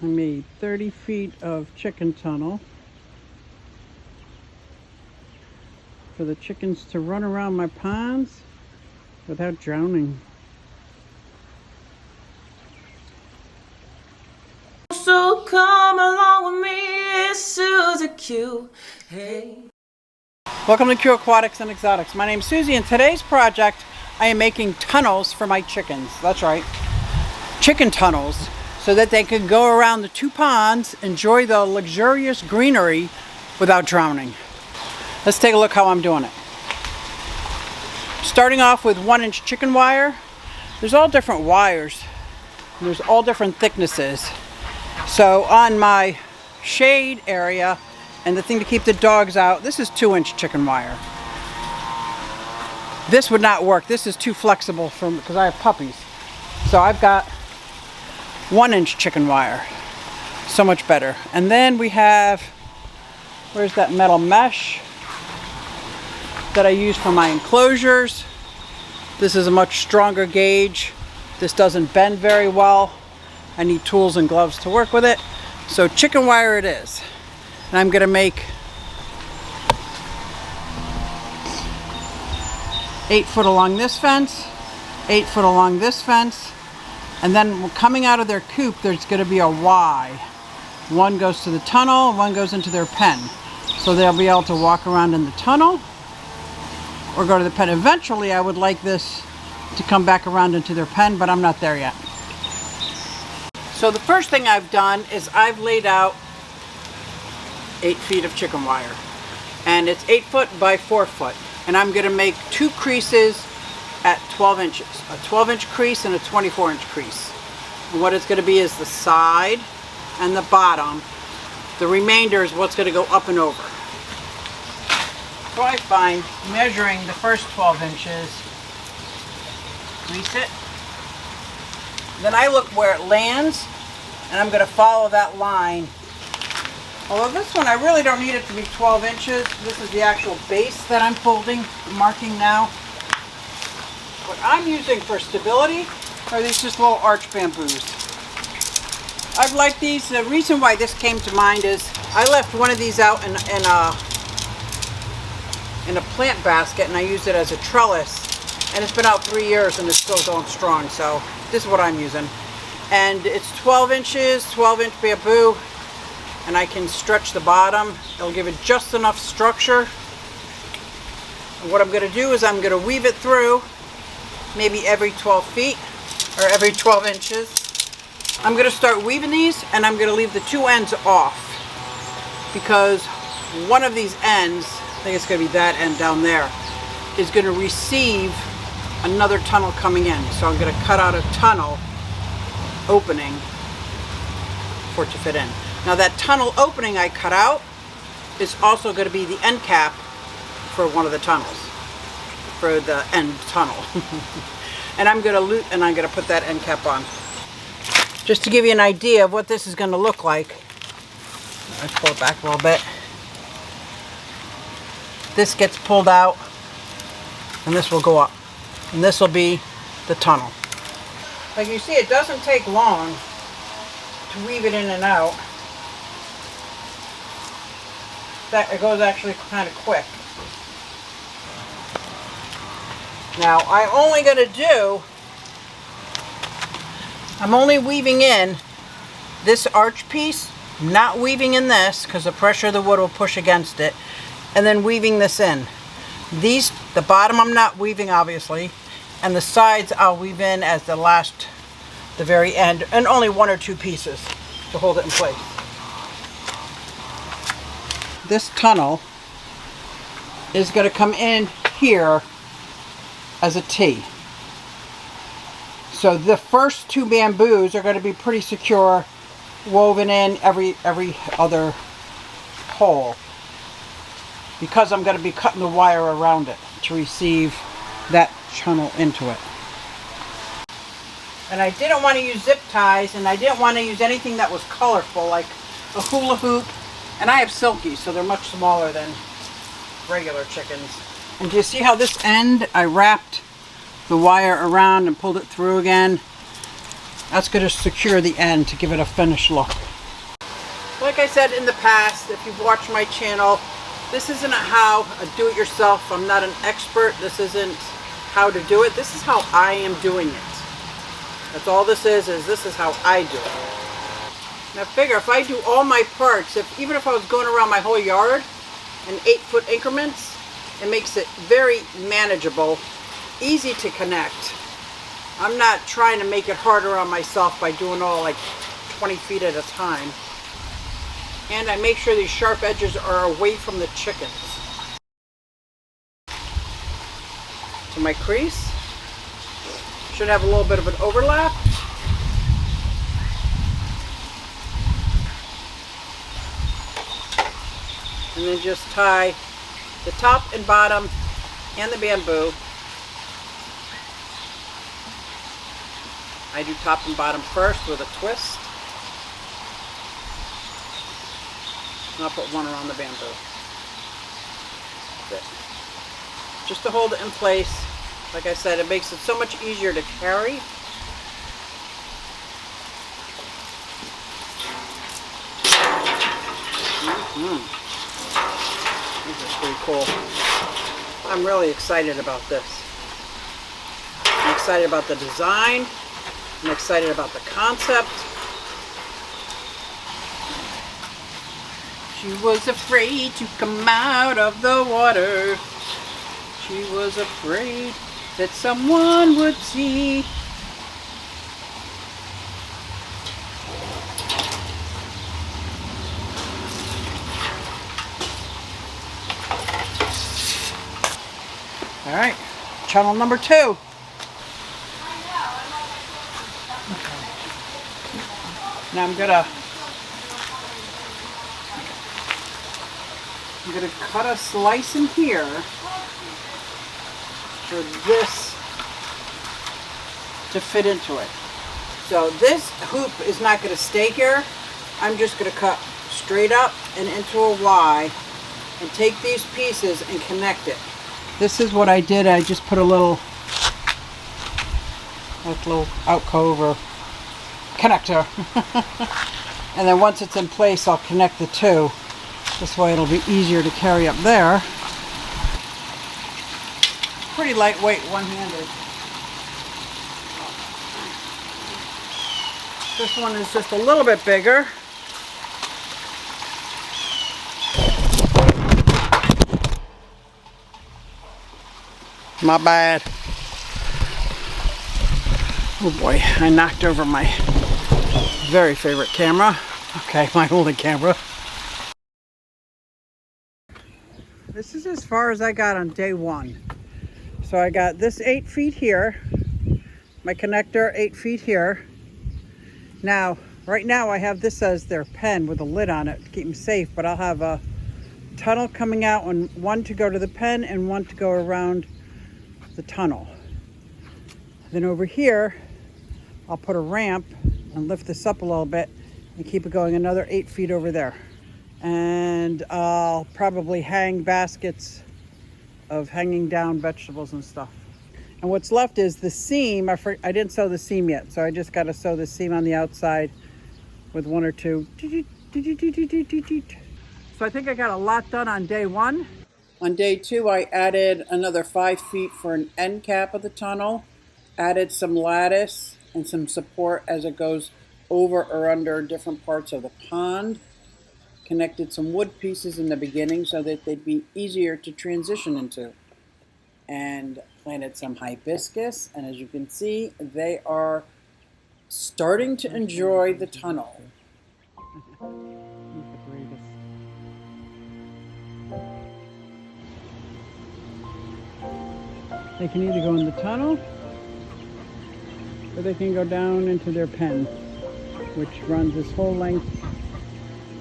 I made 30 feet of chicken tunnel for the chickens to run around my ponds without drowning. So come along with me, it's SuzyQue. Hey. Welcome to QueAquatics and Exotics. My name's Suzy, and today's project I am making tunnels for my chickens. That's right, chicken tunnels, so that they can go around the two ponds, enjoy the luxurious greenery without drowning. Let's take a look how I'm doing it. Starting off with 1-inch chicken wire. There's all different wires. There's all different thicknesses. So on my shade area and the thing to keep the dogs out, this is 2-inch chicken wire. This would not work. This is too flexible because I have puppies. So I've got 1-inch chicken wire. So much better. And then we have, where's that metal mesh that I use for my enclosures? This is a much stronger gauge. This doesn't bend very well. I need tools and gloves to work with it. So chicken wire it is. And I'm gonna make 8 foot along this fence, 8 foot along this fence, and then coming out of their coop, there's gonna be a Y. One goes to the tunnel, one goes into their pen. So they'll be able to walk around in the tunnel or go to the pen. Eventually, I would like this to come back around into their pen, but I'm not there yet. So the first thing I've done is I've laid out 8 feet of chicken wire. And it's 8 foot by 4 foot. And I'm gonna make 2 creases at 12 inches. A 12-inch crease and a 24-inch crease. And what it's gonna be is the side and the bottom. The remainder is what's gonna go up and over. So I find measuring the first 12 inches, crease it. Then I look where it lands, and I'm gonna follow that line. Although this one, I really don't need it to be 12 inches. This is the actual base that I'm marking now. What I'm using for stability are these just little arch bamboos. I've liked these. The reason why this came to mind is I left one of these out in a plant basket, and I used it as a trellis. And it's been out 3 years and it's still going strong. So this is what I'm using. And it's 12 inches, 12-inch bamboo. And I can stretch the bottom. It'll give it just enough structure. And what I'm going to do is I'm going to weave it through maybe every 12 feet or every 12 inches. I'm going to start weaving these, and I'm going to leave the 2 ends off because one of these ends, I think it's going to be that end down there, is going to receive another tunnel coming in. So I'm going to cut out a tunnel opening for it to fit in. Now that tunnel opening I cut out is also going to be the end cap for one of the tunnels, for the end tunnel. And I'm going to put that end cap on. Just to give you an idea of what this is going to look like. Let's pull it back a little bit. This gets pulled out and this will go up. And this will be the tunnel. Like you see, it doesn't take long to weave it in and out. It goes actually kind of quick. Now I'm only weaving in this arch piece, not weaving in this because the pressure of the wood will push against it, and then weaving this in. The bottom I'm not weaving obviously, and the sides I'll weave in as the very end, and only 1 or 2 pieces to hold it in place. This tunnel is going to come in here as a T. So the first 2 bamboos are going to be pretty secure, woven in every other hole, because I'm going to be cutting the wire around it to receive that chunnel into it. And I didn't want to use zip ties, and I didn't want to use anything that was colorful, like a hula hoop. And I have silkies, so they're much smaller than regular chickens. And do you see how this end, I wrapped the wire around and pulled it through again? That's going to secure the end to give it a finished look. Like I said in the past, if you've watched my channel, this isn't a do-it-yourself. I'm not an expert. This isn't how to do it. This is how I am doing it. That's all this is this is how I do it. Now figure, if I do all my parts, even if I was going around my whole yard in 8-foot increments, it makes it very manageable, easy to connect. I'm not trying to make it harder on myself by doing all like 20 feet at a time. And I make sure these sharp edges are away from the chickens. So my crease should have a little bit of an overlap. And then just tie the top and bottom and the bamboo. I do top and bottom first with a twist. And I'll put one around the bamboo. That's it. Just to hold it in place. Like I said, it makes it so much easier to carry. This is pretty cool. I'm really excited about this. I'm excited about the design. I'm excited about the concept. She was afraid to come out of the water. She was afraid that someone would see. All right, channel number 2. Now I'm gonna cut a slice in here for this to fit into it. So this hoop is not going to stay here. I'm just going to cut straight up and into a Y and take these pieces and connect it. This is what I did. I just put a little alcove or connector. And then once it's in place, I'll connect the two. This way it'll be easier to carry up there. Pretty lightweight, one-handed. This one is just a little bit bigger. My bad. Oh boy, I knocked over my very favorite camera. Okay, my only camera. This is as far as I got on day 1. So I got this 8 feet here, my connector 8 feet here. Now, right now I have this as their pen with a lid on it to keep them safe, but I'll have a tunnel coming out, and one to go to the pen and one to go around the tunnel. Then over here, I'll put a ramp and lift this up a little bit and keep it going another 8 feet over there. And I'll probably hang baskets of hanging down vegetables and stuff. And what's left is the seam. I didn't sew the seam yet, so I just got to sew the seam on the outside with 1 or 2. So I think I got a lot done on day 1. On day 2, I added another 5 feet for an end cap of the tunnel, added some lattice and some support as it goes over or under different parts of the pond. Connected some wood pieces in the beginning so that they'd be easier to transition into. And planted some hibiscus, and as you can see, they are starting to enjoy the tunnel. They can either go in the tunnel or they can go down into their pen, which runs this whole length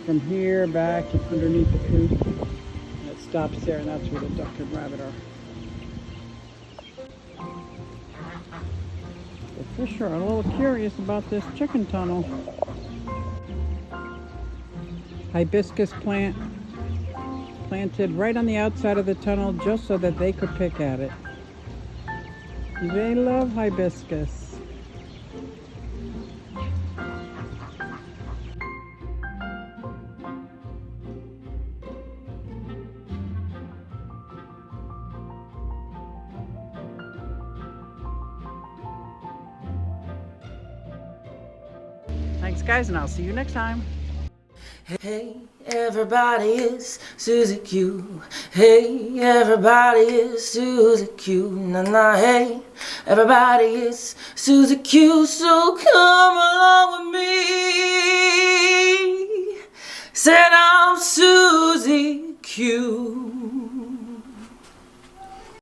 from here back underneath the coop, and it stops there, and that's where the duck and rabbit are. The fish are a little curious about this chicken tunnel. Hibiscus plant planted right on the outside of the tunnel just so that they could pick at it. They love hibiscus. Thanks, guys, and I'll see you next time. Hey, everybody, it's SuzyQue. Hey, everybody, it's SuzyQue. Nah, nah, hey, everybody, it's SuzyQue. So come along with me. Said I'm SuzyQue.